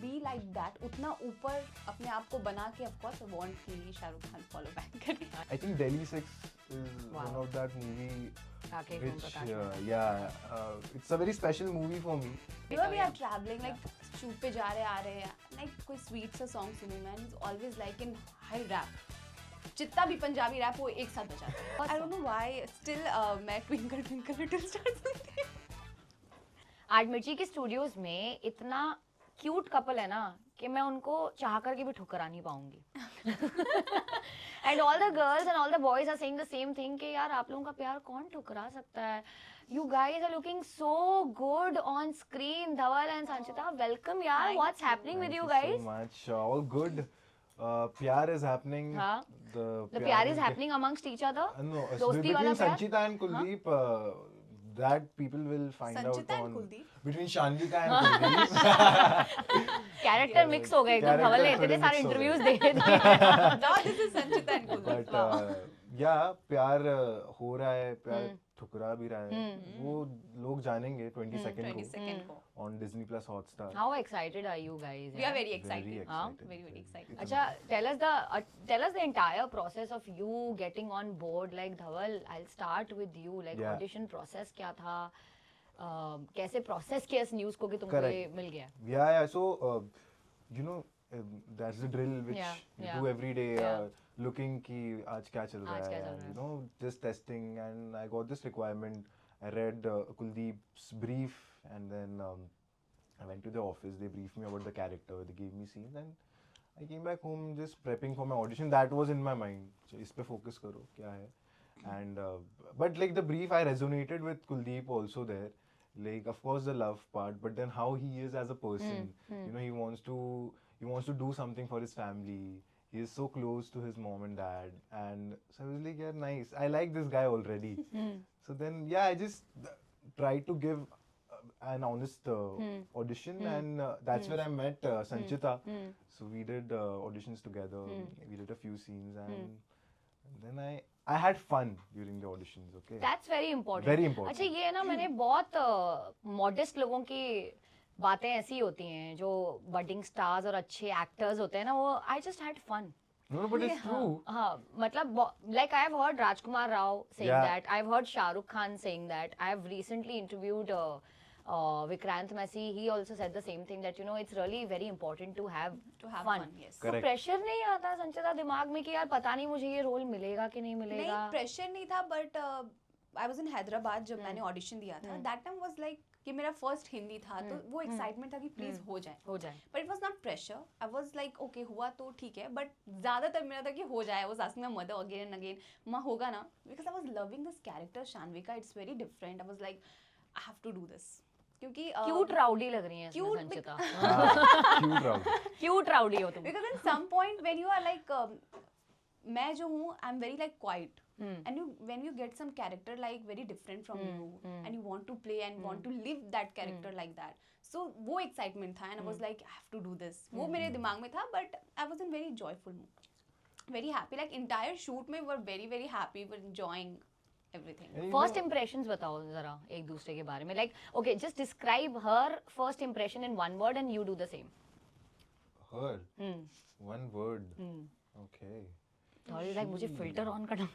be like that, उतना ऊपर अपने आप को बना के of course I want कि शाहरुख खान follow back करे. I think Delhi 6 is one of that movie which it's a very special movie for me. You know, we are traveling like shoot पे जा रहे आ रहे हैं, like कोई sweet सा song सुनूं मैं, it's always like in high rap. जितना भी पंजाबी रैप वो एक साथ बजाते हैं. I don't know why still मैं Twinkle Twinkle Little Star सुनती हूँ. आज मिर्ची के स्टूडियोज में इतना क्यूट कपल है ना कि मैं उनको चाह करके भी ठुकरा नहीं पाऊंगी. And all the girls and all the boys are saying the same thing कि यार आप लोगों का प्यार कौन ठुकरा सकता है. You guys are looking so good on screen. Dhaval and Sanchita, welcome yaar. What's happening with you guys? So much, all good. Pyar is happening. The pyar is happening amongst each other. No, Dosti wala between pyar? Sanchita and Kuldeep, that people will find Sanchita out and on. Kuldeep? Between Shanvika and Kuldeep. Character mix हो गए एकदम. धवल ने इतने सारे interviews दे दिए. Now this is Sanchita and Kuldeep. But yeah, प्यार हो रहा है, प्यार ठुकरा भी रहा है. वो लोग जानेंगे 22nd को on Disney Plus Hotstar. How excited are you guys? We are very excited. Very excited. Very excited. अच्छा, tell us the entire process of you getting on board. Like Dhaval, I'll start with you. Like audition process क्या था? कैसे process किया इस news को कि तुमको ये मिल गया? Yeah. So you know, that's the drill which you do every day. Looking कि आज क्या चल रहा है, you know, just testing, and I got this requirement. I read Kuldeep's brief, and then I went to the office. They briefed me about the character. They gave me scenes, and I came back home just prepping for my audition. That was in my mind. So इस पे focus करो क्या है. And but like the brief, I resonated with Kuldeep also there. Like of course the love part, but then how he is as a person. You know, he wants to do something for his family. He is so close to his mom and dad, and so I was like, yeah, nice. I like this guy already. So then, yeah, I just tried to give an honest audition, and that's where I met Sanchita. So we did auditions together. We did a few scenes, and then I had fun during the auditions. Okay. That's very important. Very important. अच्छा ये ना मैंने बहुत modest लोगों की बातें ऐसी होती हैं जो budding stars और अच्छे actors होते हैं ना, वो I just had fun. No, but it's true. हाँ, मतलब like I've heard Rajkumar Rao saying that. I've heard Shah Rukh Khan saying that. I've recently interviewed Vikrant Massey. He also said the same thing, that you know it's really very important to have fun. Yes. तो pressure नहीं आता संचिता दिमाग में कि यार पता नहीं मुझे ये role मिलेगा कि नहीं मिलेगा? नहीं, pressure नहीं था, but I was in Hyderabad जब मैंने audition दिया था. That time was like कि मेरा first हिंदी था, तो वो excitement था कि please हो जाए. But it was not pressure. I was like okay हुआ तो ठीक है, but ज़्यादातर मेरा था कि हो जाए. I was asking my mother again and again, माँ होगा ना? Because I was loving this character Shanvika. It's very different. I was like, I have to do this. क्योंकि cute rowdy लग रही हैं इसमें संचिता. Cute rowdy. Cute rowdy हो तुम. Because at some point when you are like मैं जो हूँ I'm very like quiet. And when you get some character like very different from you, and you want to play and want to live that character like that, so वो excitement था, and I was like I have to do this. वो मेरे दिमाग में था, but I was in very joyful mood, very happy. Like entire shoot में we were very happy, we were enjoying everything. First impressions बताओ जरा एक दूसरे के बारे में. Like okay, just describe her first impression in one word, and you do the same. Her. One word. Okay. और like मुझे filter on करना.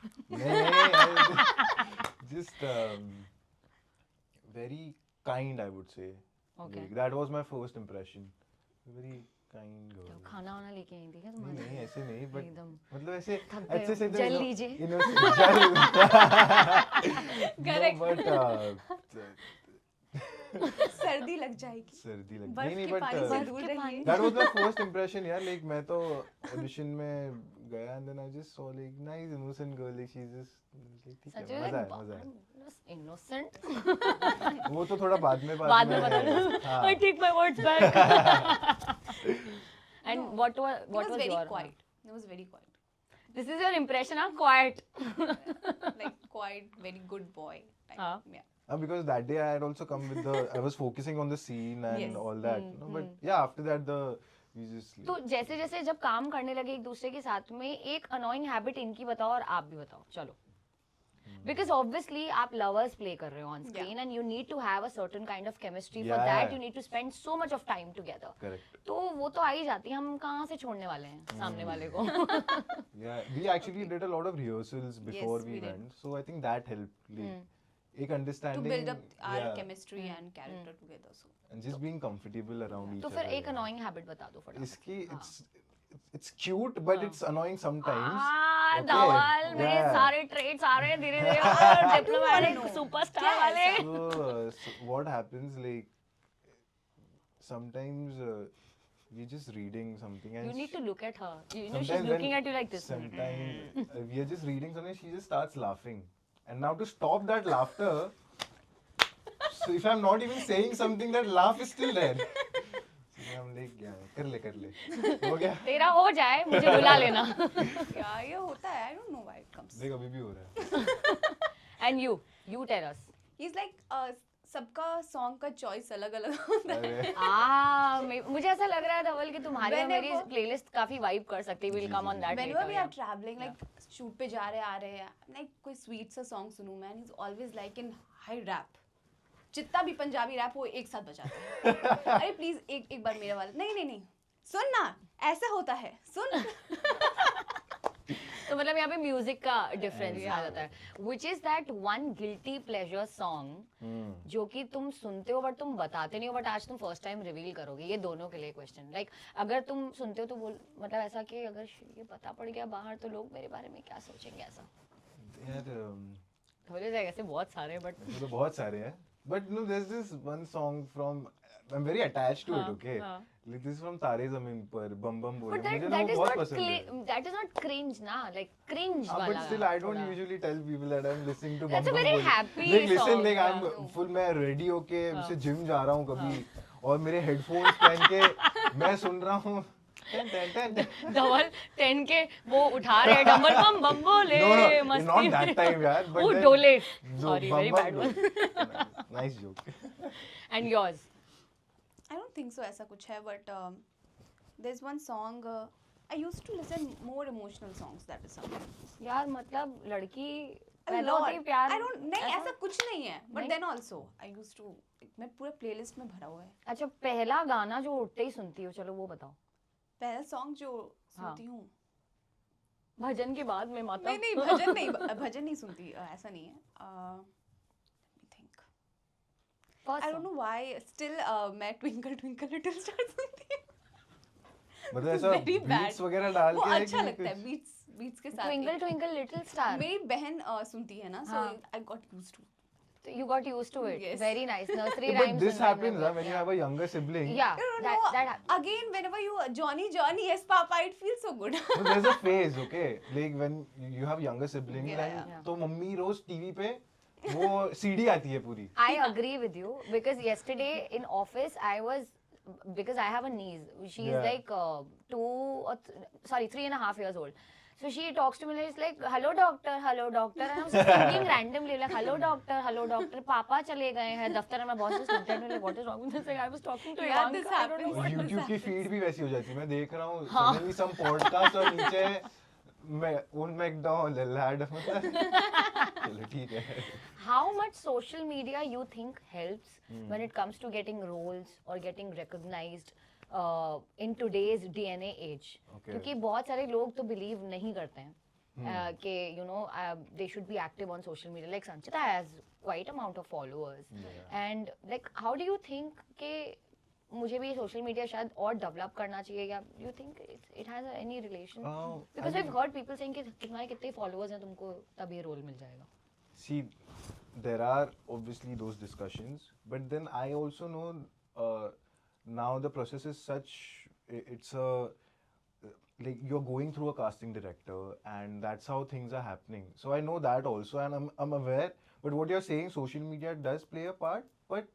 Just very kind, I would say. Okay. Like, that was my first impression. Very kind girl. तो खाना वाना लेके आई थी क्या तुम्हारे? नहीं ऐसे नहीं, but एकदम मतलब ऐसे थक गए अच्छे से हो, जल लीजिए. Correct. But सर्दी लग जाएगी. सर्दी लग बर्फ नहीं के but पानी से दूर रहिए. that was my first impression यार. Like मैं तो audition में गया, and then I just saw like nice innocent girl, like she's just like ठीक है, मजा है. Innocent. वो तो थोड़ा बाद में बता. I take my words back. And what was very your quiet. It was very quiet. This is your impression, huh? Quiet. Like quiet, very good boy. हाँ. Yeah. Because that day I had also come with I was focusing on the scene and Yes. all that. You know, but yeah, after that we just. तो जैसे जैसे जब काम करने लगे एक दूसरे के साथ में, एक annoying habit इनकी बताओ और आप भी बताओ. चलो. Because obviously आप lovers play कर रहे हो on screen, and you need to have a certain kind of chemistry. For that you need to spend so much of time together. Correct. तो वो तो आ ही जाती है, हम कहाँ से छोड़ने वाले हैं सामने वाले को. Yeah, we actually did a lot of rehearsals before Yes, we we did. went, so I think that helped. Like, एक To understanding. build up our yeah, chemistry and character together. So and just being comfortable around each तो other. फिर एक yeah. annoying habit बता दो फटाफट. इसकी it's cute, but it's annoying sometimes. हाँ, Okay, धवल मेरे yeah. सारे ट्रेड्स आ रहे हैं धीरे धीरे. Diplomatic know. सुपरस्टार क्या वाले. So what happens, like, sometimes we're just reading something and You need to look at her. You know she's sometimes looking when- at you like this. Sometimes we are just reading something, she just starts laughing, and now to stop that laughter, so if I'm not even saying something, that laugh is still there. So I'm like, yeah, कर ले, हो गया. तेरा हो जाए मुझे बुला लेना. yeah, ये होता है. I don't know why it comes. देख अभी भी हो रहा है. And you tell us. He's like सबका सॉन्ग का चॉइस अलग अलग होता है. अरे मुझे ऐसा लग रहा है धवल कि तुम्हारी और मेरी Whenever- प्लेलिस्ट काफी वाइब कर सकती है. We'll come on that Whenever later. we are yeah. traveling, like shoot पे जा रहे आ रहे हैं, like कोई sweet सा song सुनूं मैं, and he's always like in high rap. जितना भी पंजाबी रैप वो एक साथ बजाता है. अरे प्लीज एक बार मेरा वाला. नहीं सुन ना, ऐसा होता है, सुन. तो मतलब यहाँ पे म्यूजिक का डिफरेंस आ जाता है. Which is that one guilty pleasure song जो कि तुम सुनते हो बट तुम बताते नहीं हो, बट आज तुम फर्स्ट टाइम रिवील करोगे. ये दोनों के लिए क्वेश्चन. लाइक अगर तुम सुनते हो तो बोल, मतलब ऐसा कि अगर ये पता पड़ गया बाहर तो लोग मेरे बारे में क्या सोचेंगे ऐसा. यार थोड़े से ऐसे बहुत सारे बट वो तो बहुत सारे हैं, but no, there's this one song from, I'm very attached to it, okay? Like this is from तारे ज़मीन पर, बम बम बोले, But मुझे that, ना that वो is बहुत not पसंद है. that is not cringe ना, like cringe But वाला. still, I don't थोड़ा. usually tell people that I'm listening to That's Bum a Bum very Bole. happy Like listen, song, like yeah. I'm full, मैं ready होके से gym जा रहा हूँ कभी, और मेरे headphones पहन के मैं सुन रहा हूँ. धवल 10 के वो उठा रहे डंबल बम बम बोले No, मस्ती not that time, यार. But वो then- डोले. No, Sorry, Bum very Bum bad one. Bole. Nice joke. And yours? I don't think so ऐसा कुछ है, but there's one song I used to listen more emotional songs, that is something. यार मतलब लड़की A पैदा lot. होती है प्यार. I don't नहीं ऐसा कुछ नहीं है, but नहीं? then also I used to, मैं पूरे playlist में भरा हुआ है. अच्छा पहला गाना जो उठते ही सुनती हो, चलो वो बताओ. पहला सॉन्ग जो सुनती हूँ, भजन के बाद में माता. नहीं भजन नहीं सुनती, ऐसा नहीं है. Let me think. I don't know why still मैं Twinkle Twinkle Little Star सुनती हूँ. मतलब ऐसा Very bad. beats वगैरह डाल वो के है अच्छा कि लगता है कुछ- beats के साथ. Twinkle Twinkle Little Star. मेरी बहन सुनती है ना, so हाँ. I got used to. You got used to it. Yes. Very nice. Nursery But rhymes. this and happens remember. when you have a younger sibling. Yeah. I don't That know. that happens. Again, whenever you Johnny, yes, Papa, it feels so good. No, there's a phase, okay? Like when you have younger siblings, Yeah, and yeah. तो mummy रोज TV पे वो CD आती है पूरी. I agree with you because yesterday in office I was, because I have a niece. She is Yeah. like 3.5 years old. So she talks to me and is like, hello doctor, and I'm just thinking randomly like, hello doctor, पापा चले गए हैं दफ्तर में. Boss is looking at me like, what is wrong with this? Like, I was talking to Yeah, Ivanka, this I don't know happens. what is YouTube की happening. Feed भी वैसी हो जाती है. मैं देख रहा हूँ हाँ. suddenly some podcast और नीचे मैं उन मैकडॉनल्ड लैड चलो ठीक है. How much social media you think helps when it comes to getting roles or getting recognized in today's DNA age? Okay. क्योंकि बहुत सारे लोग तो believe नहीं करते हैं कि you know they should be active on social media. Like Sanchita has quite amount of followers, and like how do you think कि मुझे भी सोशल मीडिया शायद और डेवलप करना चाहिए, या you think it has any relation? Because I've heard people saying कि तुम्हारे कितने followers हैं तुमको तब ये रोल मिल जाएगा. See, there are obviously those discussions, but then I also know now the process is such, it's a, like you're going through a casting director and that's how things are happening. So I know that also, and I'm aware, but what you're saying, social media does play a part, but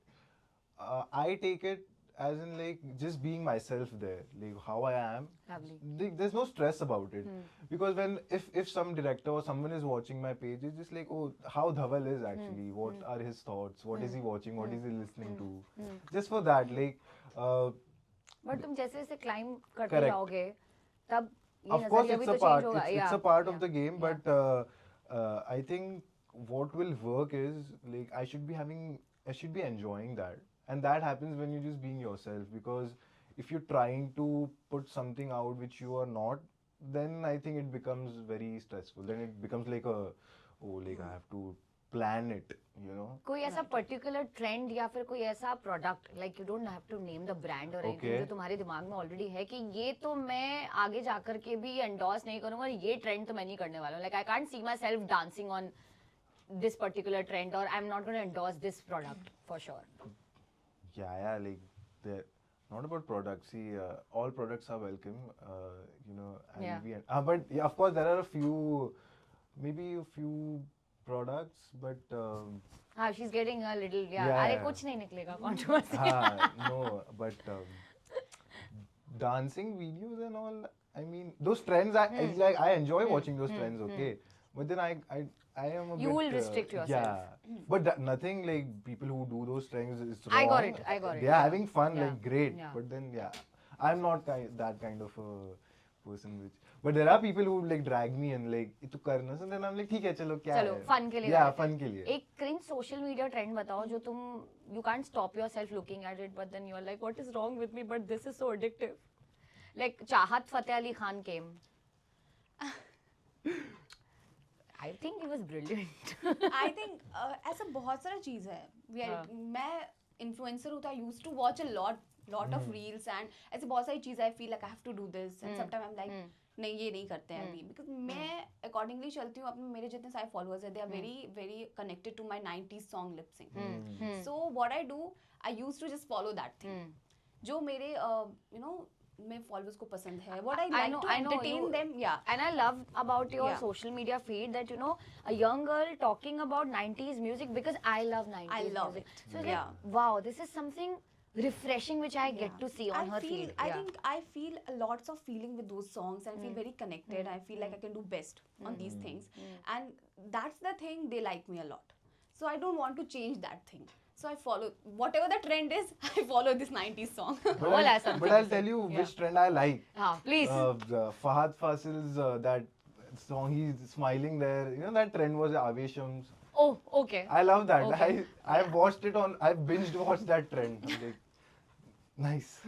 I take it as in like just being myself there, like how I am. Lovely. There's no stress about it, because when if some director or someone is watching my page, it's just like, oh, how Dhaval is actually, what are his thoughts, what is he watching, what is he listening to, just for that, like But तुम जैसे जैसे climb करते Correct. जाओगे तब ये of course नजरिया भी it's a तो part, change होगा. it's a part of the game, but I think what will work is like I should be enjoying that, and that happens when you're just being yourself, because if you're trying to put something out which you are not, then I think it becomes very stressful. Then it becomes like a, oh, like I have to plan it, you know. कोई ऐसा particular trend या फिर कोई ऐसा product, like you don't have to name the brand और anything, जो तुम्हारे दिमाग में ऑलरेडी है कि ये तो मैं आगे जाकर के भी एंडोर्स नहीं करूंगा, ये ट्रेंड तो मैं नहीं करने वाला हूँ, like I can't see my self dancing on this particular trend, or I'm not going to endorse this product for sure? Yeah, like they're not about products. See, all products are welcome, you know. And but yeah, of course, there are a few, maybe a few products, but she's getting a little, yeah. अरे कुछ नहीं निकलेगा controversy. No, but dancing videos and all. I mean, those trends. It's like I enjoy watching those trends. Okay, but then I am a you bit, will restrict yourself. Yeah, but nothing like people who do those trends is wrong. I got it. They are having fun, Yeah. like great. Yeah. But then I'm not that kind of a person which. But there are people who like drag me and like itu karna, so then I'm like ठीक है चलो क्या चलो है? fun के लिए Yeah, करते fun हैं। के लिए। एक cringe social media trend बताओ जो तुम you can't stop yourself looking at it, but then you're like, what is wrong with me? But this is so addictive. Like चाहत Fateh Ali Khan came. I think he was brilliant. I think ऐसा बहुत सारा चीज़ है. मैं influencer हूँ तो I used to watch a lot of reels and ऐसे बहुत सारी चीज़ें I feel like I have to do this and sometimes I'm like नहीं ये नहीं करते हैं अभी, because मैं accordingly चलती हूँ. अपने मेरे जितने सारे followers हैं, they are very connected to my 90s song lip sync. So what I do, I used to just follow that thing. जो मेरे you know मेरे followers को पसंद है, what I like to entertain them, yeah. And I love about your social media feed that, you know, a young girl talking about 90s music, because I love 90s I love music. it. So it's like, wow, this is something refreshing which I get to see on her feed. I think I feel lots of feeling with those songs and feel very connected. I feel like I can do best on these things, and that's the thing, they like me a lot. So I don't want to change that thing. So I follow whatever the trend is. I follow this 90s song. But I'll tell you which trend I like. Please. Fahad Fasil's that song, he's smiling there. You know that trend was Avesham's. Oh, okay. I love that. Okay. I've watched it on. I've binged watched that trend. I'm like, nice.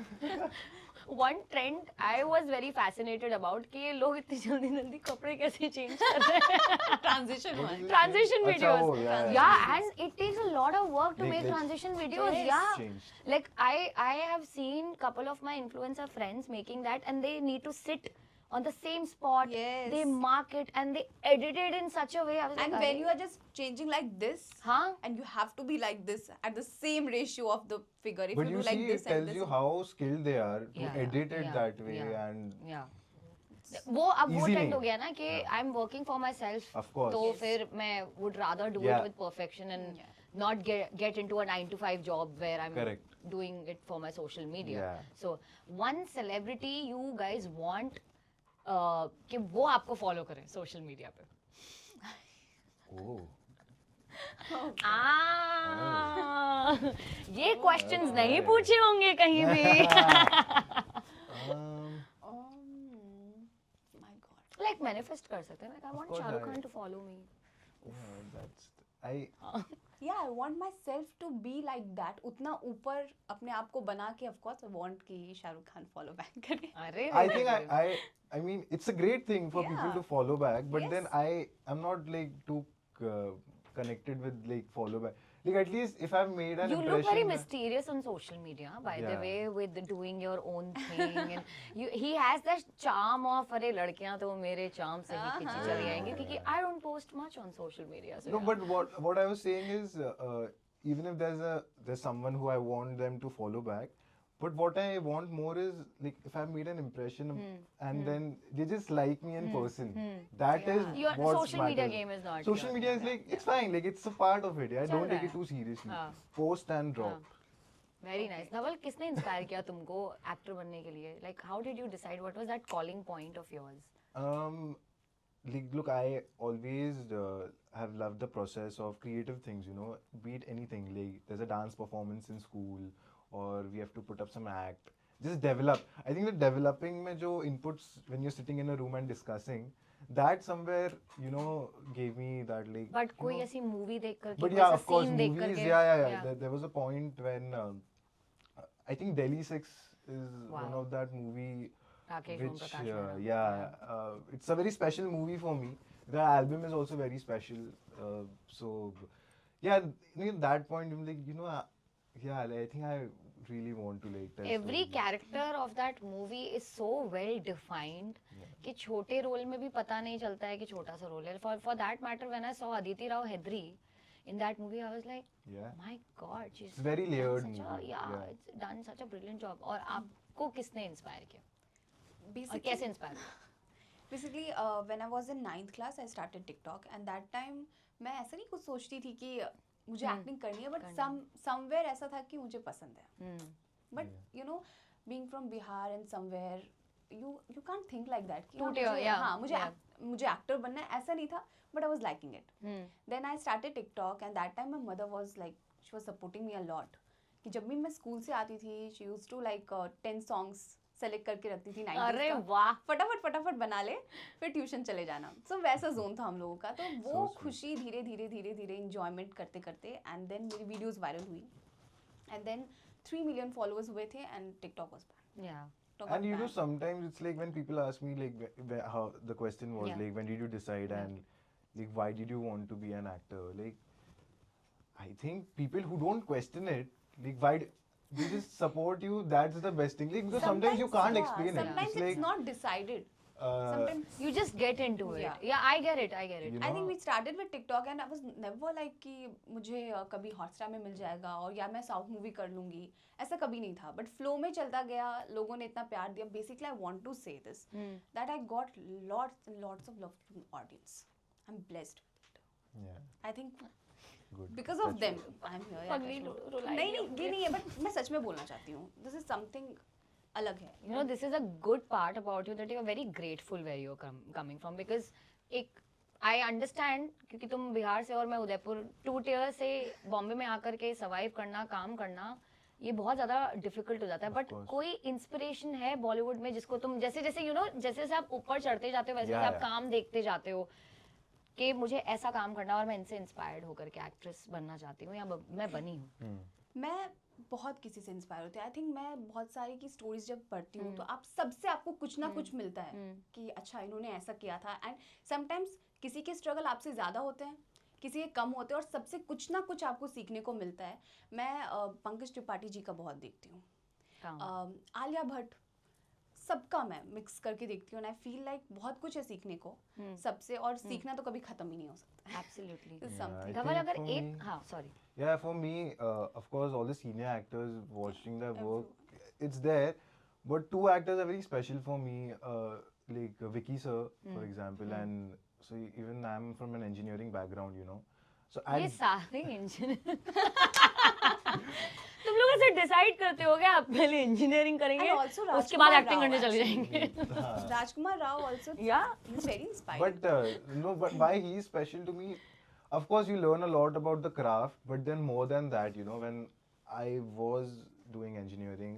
One trend I was very fascinated about कि ये लोग इतनी जल्दी कपड़े कैसे change कर रहे हैं? Transition one. Transition अच्छा, videos. oh, yeah. Yeah, and it takes a lot of work to Like, make let's transition videos. Yes. Yeah. Changed. Like I have seen couple of my influencer friends making that, and they need to sit on the same spot. Yes. They mark it and they edit it in such a way. I was And like, when you are just changing like this, and you have to be like this at the same ratio of the figure. If But you you do like see, this it tells and this, you how skilled they are to Yeah, edit it yeah, that way, yeah. and yeah. वो अब वो Easy trend नहीं. हो गया ना कि I am working for my self, Of course. तो फिर मैं would rather do Yeah. It with perfection and not get into a 9 to 5 job where I'm Correct. doing it for my social media. Yeah. So one celebrity you guys want कि वो आपको follow करे social media पे. oh. ये questions नहीं पूछे होंगे कहीं भी. my God. Like manifest कर सकते हैं. Like I want course Shahrukh I- Khan to follow me. Yeah, that's Yeah, I want myself to be like that. उतना ऊपर अपने आप को बना के, of course, I want कि शाहरुख खान follow back करे. अरे I think I mean it's a great thing for people Yeah. to follow back, but then Yes. I'm not like too connected with like follow back. Like at least if I've made an You impression. look very mysterious on social media, by the Yeah. way, with doing your own thing, and he has that charm of अरे लड़कियां तो मेरे charm से ही खींची चली आएंगी, क्योंकि I don't post much on social media. So No, yeah. but what I was saying is, even if there's someone who I want them to follow back, but what I want more is like if I've made an impression and then they just like me in person. That is Your what social media game is not. Social your- media is like it's fine, like it's a part of it. I चल don't रहा take it है. too seriously. हाँ. Post and drop. Very nice. Nawal, किसने inspire किया तुमको actor बनने के लिए? Like how did you decide? What was that calling point of yours? Like look, I always have loved the process of creative things. You know, be it anything. Like there's a dance performance in school, or we have to put up some act. Just develop. I think the developing में जो inputs when you're sitting in a room and discussing, that somewhere gave me that like. But you कोई know, ऐसी movie देख करके, But कोई yeah, ऐसा of course, scene देख movies. करके, Yeah. There was a point when I think Delhi 6 is Wow. one of that movie Rakesh Om which Prakash Mehra. it's a very special movie for me. The album is also very special. So yeah, in that point, I'm like, yeah, I think I really want to like test Every those. character of that movie is so well defined कि छोटे role में भी पता नहीं चलता है कि छोटा सा रोल है. For that matter, when I saw Aditi Rao Hedri in that movie, I was like, Yeah. my God, she's It's very done layered such a, movie. yeah, it's done such a brilliant job. और आपको किसने inspire किया और Basically, कैसे inspire किया? basically when I was in 9th class I started TikTok and that time मैं ऐसा नहीं कुछ सोचती थी कि मुझे एक्टिंग करनी है बट somewhere ऐसा था कि मुझे पसंद है. But you know, being from Bihar and somewhere you can't think like that कि हाँ मुझे एक्टर बनना है ऐसा नहीं था. But I was liking it. Then I started TikTok and that time my mother was like, she was supporting me a lot. कि जब भी मैं स्कूल से आती थी, she used to like 10 songs select करके रखती थी 90s अरे का. वाह, फटाफट बना ले फिर ट्यूशन चले जाना. सो वैसा जोन था हम लोगों का. तो वो So sweet. खुशी धीरे धीरे इंजॉयमेंट करते करते एंड देन मेरी वीडियोस वायरल हुई एंड देन 3 मिलियन फॉलोअर्स हुए थे and TikTok was ban. yeah. And you know, sometimes it's like when people ask me like how the question was Yeah. like when did you decide and like why did you want to be an actor? Like I think people who don't question it, like why they just support you. That's the best thing. Like because sometimes you can't explain it. Sometimes it's like not decided. Sometimes You just get into it. Yeah. Yeah, I get it. You I think know, we started with TikTok and I was never like कि मुझे कभी Hotstar में मिल जाएगा और या मैं south movie कर लूंगी, ऐसा कभी नहीं था. बट फ्लो में चलता गया, लोगों ने इतना प्यार दिया. बेसिकली आई वांट टू से this that I got lots of love from audience. I am blessed. yeah, I think good. Because of them I am here. पगली रुलाई नहीं ये नहीं है बट मैं सच में बोलना चाहती हूँ. दिस इज समथिंग अलग है. You know, this is a good part about you that you are very grateful where you're coming from because एक I understand क्योंकि तुम बिहार से और मैं उदयपुर 2 tier से बॉम्बे में आकर के सर्वाइव करना, काम करना, ये बहुत ज़्यादा डिफिकल्ट हो जाता है. But course. कोई इंस्पिरेशन है बॉलीवुड में जिसको तुम जैसे जैसे यू नो जैसे जैसे आप ऊपर चढ़ते जाते हो वैसे Yeah, वैसे आप yeah. काम देखते जाते हो कि मुझे ऐसा काम करना और मैं इनसे इंस्पायर्ड होकर के एक्ट्रेस बनना चाहती हूँ या मैं बनी हूँ. मैं बहुत किसी से इंस्पायर होती हूँ. आई थिंक मैं बहुत सारी की स्टोरीज जब पढ़ती हूँ तो आप सबसे आपको कुछ ना कुछ मिलता है कि अच्छा इन्होंने ऐसा किया था. एंड समटाइम्स किसी के स्ट्रगल आपसे ज़्यादा होते हैं, किसी के कम होते हैं और सबसे कुछ ना कुछ आपको सीखने को मिलता है. मैं पंकज त्रिपाठी जी का बहुत देखती हूँ. काम. आलिया भट्ट, सबका मैं मिक्स करके देखती हूँ. आई फील लाइक बहुत कुछ है सीखने को सबसे और सीखना तो कभी खत्म ही नहीं हो सकता. Absolutely. This is Yeah, something. I Dhawal think अगर for एक me- हाँ sorry Yeah, for me, of course, all the senior actors watching their work, it's there. But 2 actors are very special for me, like Vicky sir, for example, and so even I'm from an engineering background, you know. So ये I सारे engineer तुम लोग ऐसे decide करते हो क्या आप पहले इंजीनियरिंग करेंगे And also उसके बाद Rajkumar एक्टिंग Rao करने चले actually. जाएंगे. Rajkumar Rao also. Yeah. He's very inspiring. but no, but why he's special to me? Of course, you learn a lot about the craft, but then more than that, you know, when I was doing engineering,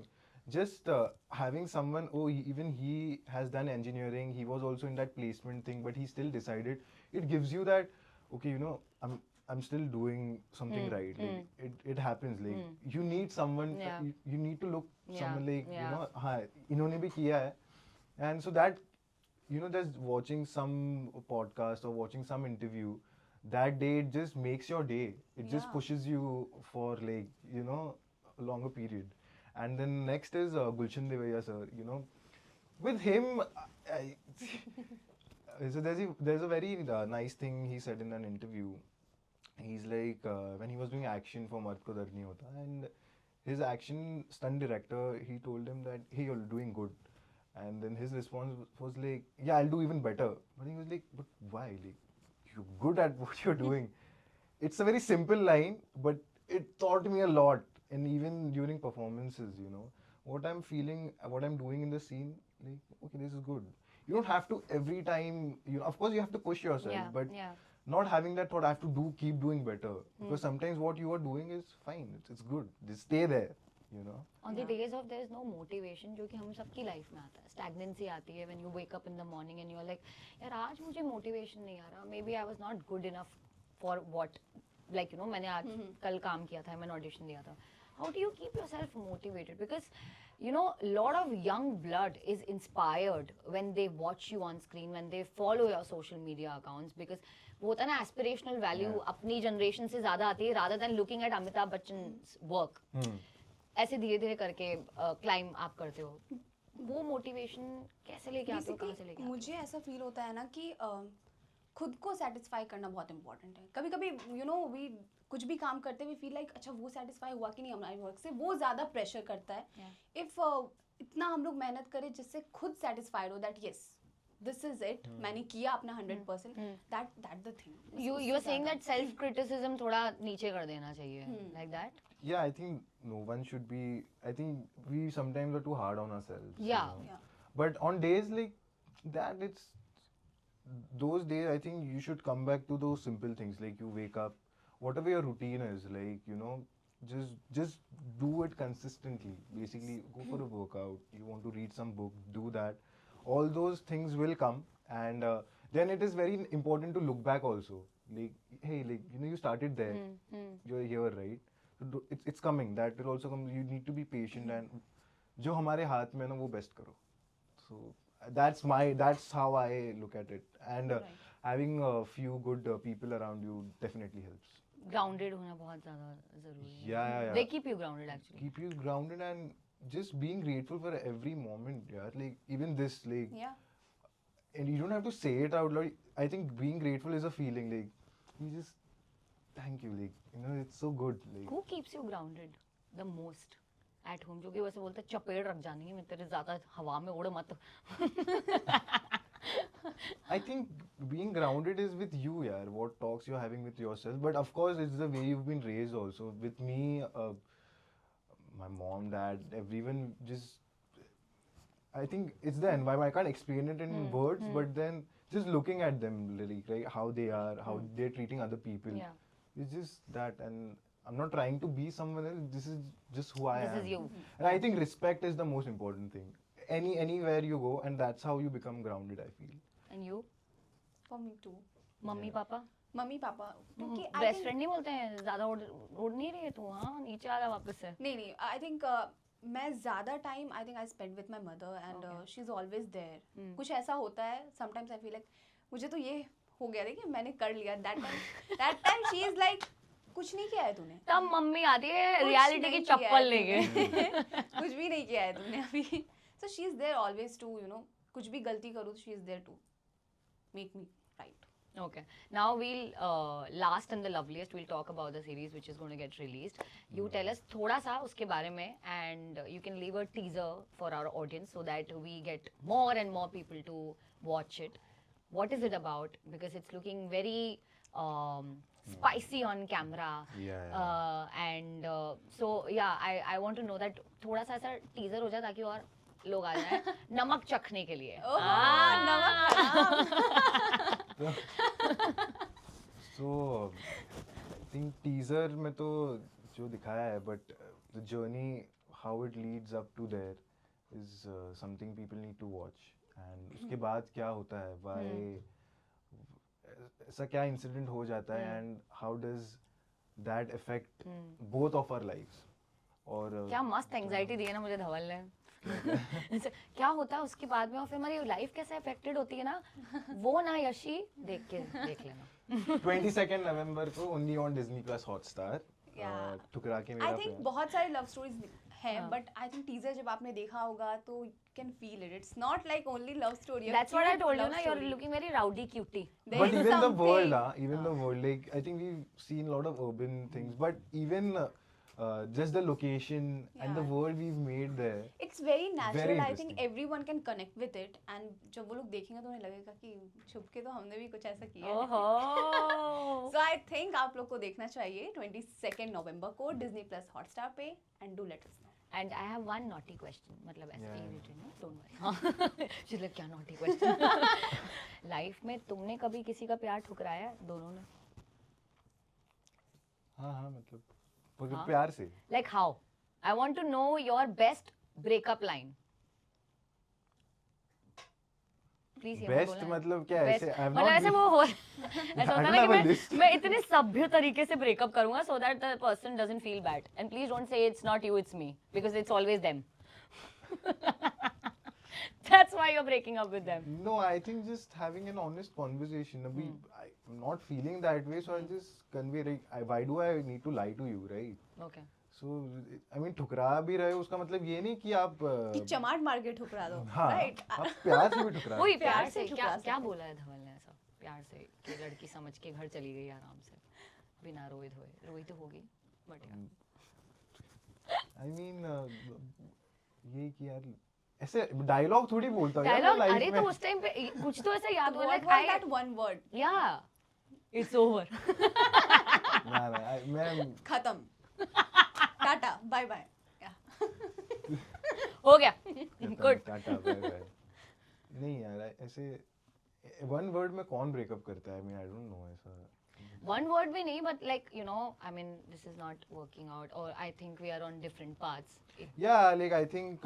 just having someone, even he has done engineering, he was also in that placement thing, but he still decided. It gives you that, okay, you know, I'm still doing something right. Like it happens. Like you need someone. Yeah. You need to look Yeah, someone like yeah. you know. हाँ, इन्होंने भी किया है, and so that you know, just watching some podcast or watching some interview, that day it just makes your day. It just Yeah. pushes you for like you know a longer period. And then next is Gulshan Devaya sir. You know, with him, so there's a very nice thing he said in an interview. He's like when he was doing action for Mard Ko Dard Nahi Hota, and his action stunt director, he told him that hey, you're doing good. And then his response was like, yeah, I'll do even better. But he was like, but why? Like, you're good at what you're doing. It's a very simple line, but it taught me a lot. And even during performances, you know, what I'm feeling, what I'm doing in the scene, like, okay, this is good. You don't have to every time, you know, of course you have to push yourself, Yeah, but yeah. not having that thought, I have to keep doing better. Because sometimes what you are doing is fine, it's good. Just stay there, you know. On the days of there is no motivation जो कि हम सबकी life में आता है. Stagnancy आती है when you wake up in the morning and you're like यार आज मुझे motivation नहीं आ रहा. Maybe I was not good enough for what like you know मैंने आज कल काम किया था मैंने audition दिया था. how do you keep yourself motivated? Because you know, a lot of young blood is inspired when they watch you on screen, when they follow your social media accounts, because वो होता है ना aspirational value अपनी generation से ज़्यादा आती है rather than looking at Amitabh बच्चन's work. ऐसे धीरे धीरे करके climb आप करते हो. वो motivation कैसे लेके आते हो, कहाँ से लेके आते हो? मुझे ऐसा फील होता है ना कि खुद को सेटिस्फाई करना बहुत इंपॉर्टेंट है. कभी कभी यू नो वी कुछ भी काम करते हुए फील लाइक अच्छा वो सेटिस्फाई हुआ कि नहीं हमारे वर्क से, वो ज़्यादा प्रेशर करता है. इफ़ इतना हम लोग मेहनत करें जिससे खुद सेटिस्फाइड हो that yes this is it, मैंने किया अपना 100%, that the thing. You're saying that self criticism थोड़ा नीचे कर देना चाहिए, like that? Yeah, I think no one should be. I think we sometimes are too hard on ourselves. Yeah. You know? But on days like that, it's those days. I think you should come back to those simple things, like you wake up, whatever your routine is, like you know, just do it consistently. Basically, go for a workout. You want to read some book, do that. All those things will come, and then it is very important to look back also. Like, hey, like you know, you started there. You're here, right? So it's coming. That will also come. You need to be patient and जो हमारे हाथ में ना वो best करो. So that's how I look at it. And having a few good people around you definitely helps. Grounded होना बहुत ज़्यादा ज़रूरी है. Yeah. They keep you grounded actually. Keep you grounded and just being grateful for every moment. Yeah, like even this, like. Yeah. And you don't have to say it out loud. I think being grateful is a feeling. Like you just thank you. Like you know, it's so good. Like. Who keeps you grounded the most at home? जो कि वैसे बोलते हैं चपेट रख जानी है, मैं तेरे ज़्यादा हवा में उड़ मत. I think being grounded is with you, yeah. What talks you're having with yourself. But of course, it's the way you've been raised also. With me, my mom, dad, everyone just. I think it's the environment. I can't explain it in words, but then just looking at them, really, like how they are, how they're treating other people. Yeah. It's just that, and I'm not trying to be someone else. This is just who I am. This is you. And I think respect is the most important thing. Anywhere you go, and that's how you become grounded, I feel. And you? For me too. Mummy papa? Mummy papa क्योंकि I best think- friend नहीं बोलते हैं ज़्यादा उड़ नहीं रही है तू, हाँ नीचे आ जा वापस से. नहीं आई थिंक मैं ज़्यादा time I think I spend with my mother and she is always there. कुछ ऐसा होता है समटाइम्स आई फील लाइक मुझे तो ये हो गया देखिए मैंने कर लिया. That time she is like कुछ नहीं किया है तूने. तब मम्मी आती है कुछ रियलिटी की नहीं किया चप्पल है लेके. तूने. कुछ भी नहीं किया है तूने अभी. So she is there always to you know कुछ भी गलती करूँ तो she is there to make me right. Okay, now we'll last and the loveliest we'll talk about the series which is going to get released. You tell us थोड़ा सा उसके बारे में, and you can leave a teaser for our audience so that we get more and more people to watch it. What is it about? Because it's looking very spicy on camera. Yeah. And so yeah, I want to know that थोड़ा सा ऐसा teaser हो जाए ताकि और लोग आ जाएं नमक चखने के लिए. So, I think teaser में तो जो दिखाया है, but the journey, how it leads up to there, is something people need to watch. And उसके बाद क्या होता है, why ऐसा क्या incident हो जाता है, and how does that affect both of our lives. और क्या मस्त एंजाइटी दी है ना मुझे धवल ने. क्या होता है उसके बाद में और फिर हमारी लाइफ कैसे अफेक्टेड होती है ना, वो ना यशी देख लेना. 22nd November को only on Disney Plus Hotstar. ठुकरा के मेरा आई थिंक प्यार. बहुत सारे लव स्टोरीज हैं बट आई थिंक टीजर जब आपने देखा होगा तो you can feel it. It's not like only love story. That's what I told you ना, you're looking very rowdy cutie. But even the world, the world, like I think we've seen a lot of urban things, but even just the location and the Yeah. world we've made there. It's very natural. I think interesting. Everyone can connect with it and जब वो लोग देखेंगे तो उन्हें लगेगा कि छुप के तो हमने भी कुछ ऐसा किया है. ओहो. सो आई थिंक आप लोग को देखना चाहिए 22nd नवंबर को डिज्नी प्लस हॉटस्टार पे and do let us know. And I have one naughty question. मतलब ऐसे Yeah. ही written है, don't worry. She's like क्या naughty question. लाइफ में तुमने कभी किसी का प्यार ठुकराया है दोनों ने? हाँ मतलब प्यार से. Like how? I want to know your best breakup line. Please best मतलब क्या ऐसे आई एम मतलब ऐसे वो हो ऐसा होता है ना कि list. मैं इतने सभ्य तरीके से ब्रेकअप करूंगा so that the person doesn't feel bad and please don't say it's not you it's me because it's always them. That's why you're breaking up with them. No, I think just having an honest conversation. Abhi, I'm not feeling that way, so I just convey like, why do I need to lie to you, right? Okay. So, I mean, ठुकरा भी रहे हो उसका मतलब ये नहीं कि आप कि चमाट मार के ठुकरा दो, हाँ, राइट? आप प्यार से भी ठुकरा वही दो। प्यार से ठुकरा क्या सकते क्या हैं। बोला है धवल ने ऐसा प्यार से कि लड़की समझ के घर चली गई आराम से बिना रोए धोए रोई तो होगी बट I mean, ये कि यार ऐसे डायलॉग थोड़ी बोलता हूँ यार मैं डायलॉग लाइफ अरे में। तो उस टाइम पे कुछ तो ऐसा याद हुआ What like was that one word? या इट्स ओवर ना मैं खत्म, टाटा, बाय बाय। हो गया गुड टाटा बाय बाय। नहीं यार ऐसे वन वर्ड में कौन ब्रेकअप करता है? आई डोंट नो ऐसा। one word भी नहीं but like you know I mean this is not working out or I think we are on different paths. Yeah, like I think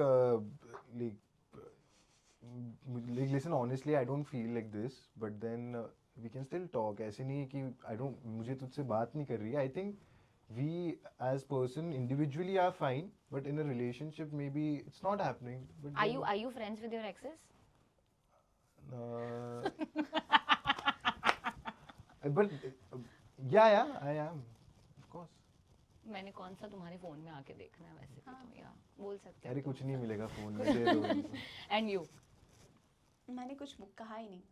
listen honestly I don't feel like this but then we can still talk. ऐसे नहीं है कि I don't मुझे तुझसे बात नहीं कर रही है. I think we as person individually are fine but in a relationship maybe it's not happening. But Are you friends with your exes? But yeah I am of course. मैंने कौन सा तुम्हारे फोन में आके देखना है वैसे भी तो या बोल सकते अरे हो कुछ नहीं मिलेगा फोन में दे दो इनको। एंड यू मैंने कुछ कहा ही नहीं,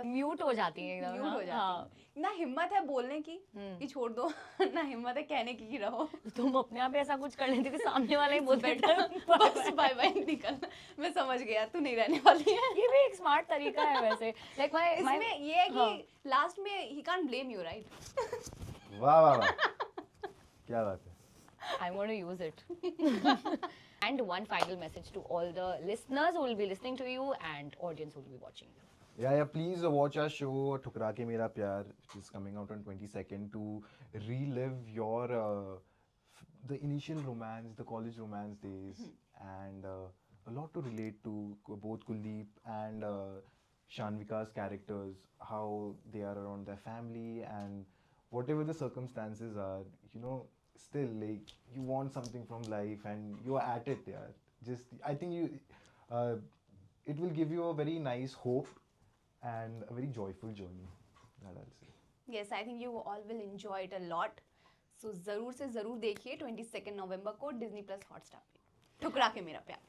म्यूट हो जाती है एकदम म्यूट हो जाती है। ना हिम्मत है बोलने की कि छोड़ दो, ना हिम्मत है कहने की कि रहो। तुम अपने आप ऐसा कुछ कर लेते कि सामने वाला ही बोल देता बस बाय बाय निकल। मैं समझ गया तू नहीं रहने वाली है। ये भी एक स्मार्ट तरीका है वैसे लाइक इसमें ये है कि लास्ट में he can't blame you, right? वाह वाह वाह क्या बात है। I'm going to use it. And one final message to all the listeners who will be listening to you and audience who will be watching you. Yeah, please watch our show Thukra Ke Mera Pyar, which is coming out on 22nd to relive your the initial romance, the college romance days, and a lot to relate to both Kuldeep and Shanvika's characters, how they are around their family and whatever the circumstances are, you know, still like you want something from life and you are at it, yeah. Just I think you it will give you a very nice hope and a very joyful journey, that I'll say. Yes, I think you all will enjoy it a lot. So जरूर से जरूर देखिए 22 नवंबर को Disney+ Hotstar पे ठुकरा के मेरा प्यार।